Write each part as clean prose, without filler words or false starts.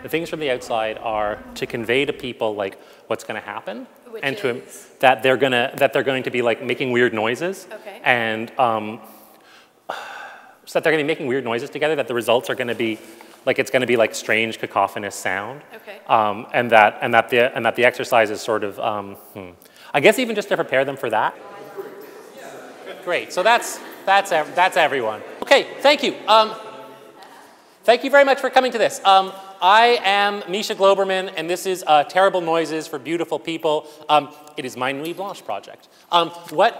The things from the outside are to convey to people like what's going to happen, Which and is? that they're going to be like making weird noises, Okay. and so that they're going to be making weird noises together. That the results are going to be like it's going to be like strange cacophonous sound, Okay. and that the exercise is sort of I guess even just to prepare them for that. Great. So that's everyone. Okay. Thank you. Thank you very much for coming to this. I am Misha Glouberman, and this is Terrible Noises for Beautiful People. It is my Nuit Blanche project. What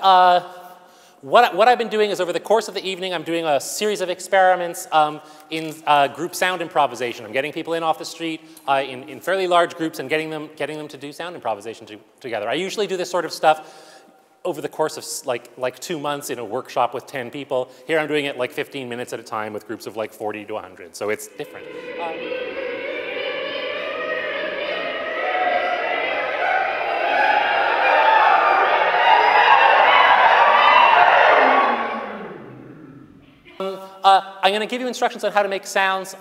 I've been doing is over the course of the evening, I'm doing a series of experiments in group sound improvisation. I'm getting people in off the street in fairly large groups and getting them to do sound improvisation together. I usually do this sort of stuff over the course of like 2 months in a workshop with 10 people. Here I'm doing it like 15 minutes at a time with groups of like 40 to 100, so it's different. I'm going to give you instructions on how to make sounds.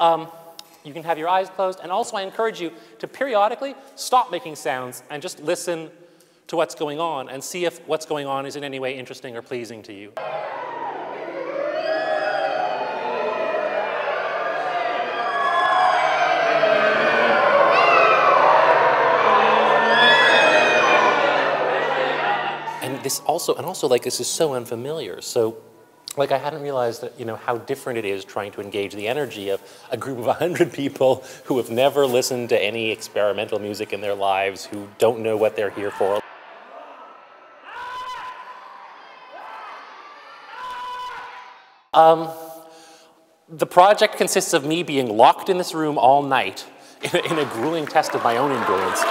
You can have your eyes closed, and also I encourage you to periodically stop making sounds and just listen to what's going on and see if what's going on is in any way interesting or pleasing to you. And also like this is so unfamiliar. So like I hadn't realized that, how different it is trying to engage the energy of a group of 100 people who have never listened to any experimental music in their lives, who don't know what they're here for. The project consists of me being locked in this room all night in a grueling test of my own endurance.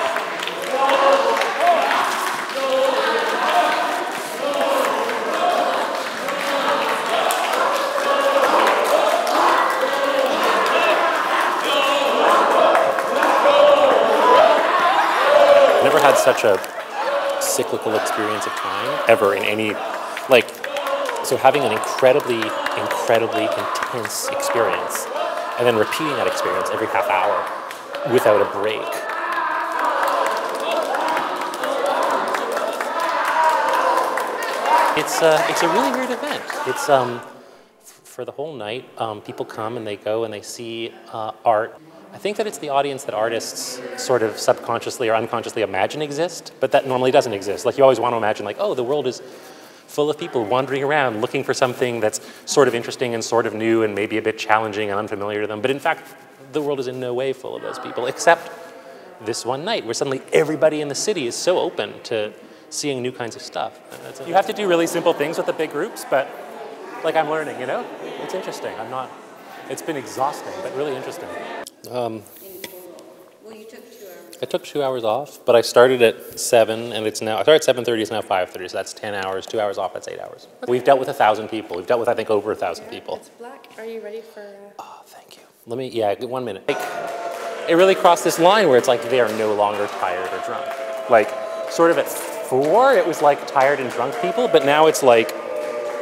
Never had such a cyclical experience of time ever in any, so having an incredibly intense experience and then repeating that experience every half hour without a break. It's a really weird event. It's for the whole night, people come and they go and they see art. I think that it's the audience that artists sort of subconsciously or unconsciously imagine exist, but that normally doesn't exist. Like you always want to imagine like, oh, the world is full of people wandering around looking for something that's sort of interesting and sort of new and maybe a bit challenging and unfamiliar to them. But in fact, the world is in no way full of those people, except this one night where suddenly everybody in the city is so open to seeing new kinds of stuff. You have to do really simple things with the big groups, but like I'm learning, It's interesting. It's been exhausting, but really interesting. Well, you took 2 hours. I took 2 hours off, but I started at 7, and I started at 7:30, it's now 5:30, so that's 10 hours, 2 hours off, that's 8 hours. Okay. We've dealt with 1,000 people. We've dealt with, I think, over 1,000 people. It's black. Are you ready for... Oh, thank you. Yeah, 1 minute. It really crossed this line where it's like they are no longer tired or drunk. Like, sort of at 4, it was like tired and drunk people, but now it's like,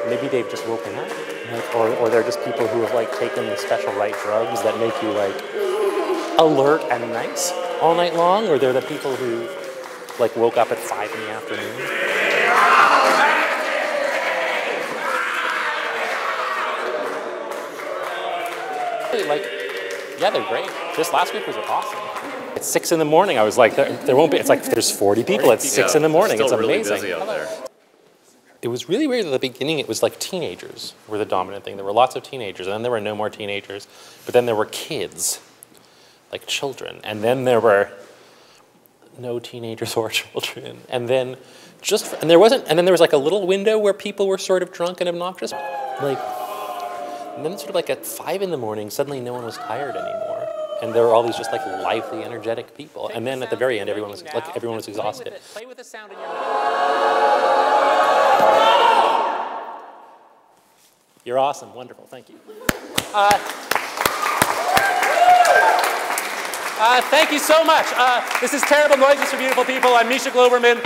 maybe they've just woken up, or they're just people who have like taken the special right drugs that make you like alert and nice all night long, or they're the people who like woke up at 5 in the afternoon. Yeah, they're great. This last group was awesome. At 6 in the morning, I was like, there won't be, it's like there's 40 people at 6 in the morning. It's amazing. Really busy out there. It was really weird at the beginning. It was like teenagers were the dominant thing. There were lots of teenagers, and then there were no more teenagers. But then there were kids, like children, and then there were no teenagers or children. And then and then there was like a little window where people were sort of drunk and obnoxious. And then sort of like at 5 in the morning, suddenly no one was tired anymore. And there were all these just like lively, energetic people. And then at the very end, everyone was exhausted. Play with the sound in your mouth. You're awesome. Wonderful. Thank you. Thank you so much. This is Terrible Noises for Beautiful People. I'm Misha Glouberman.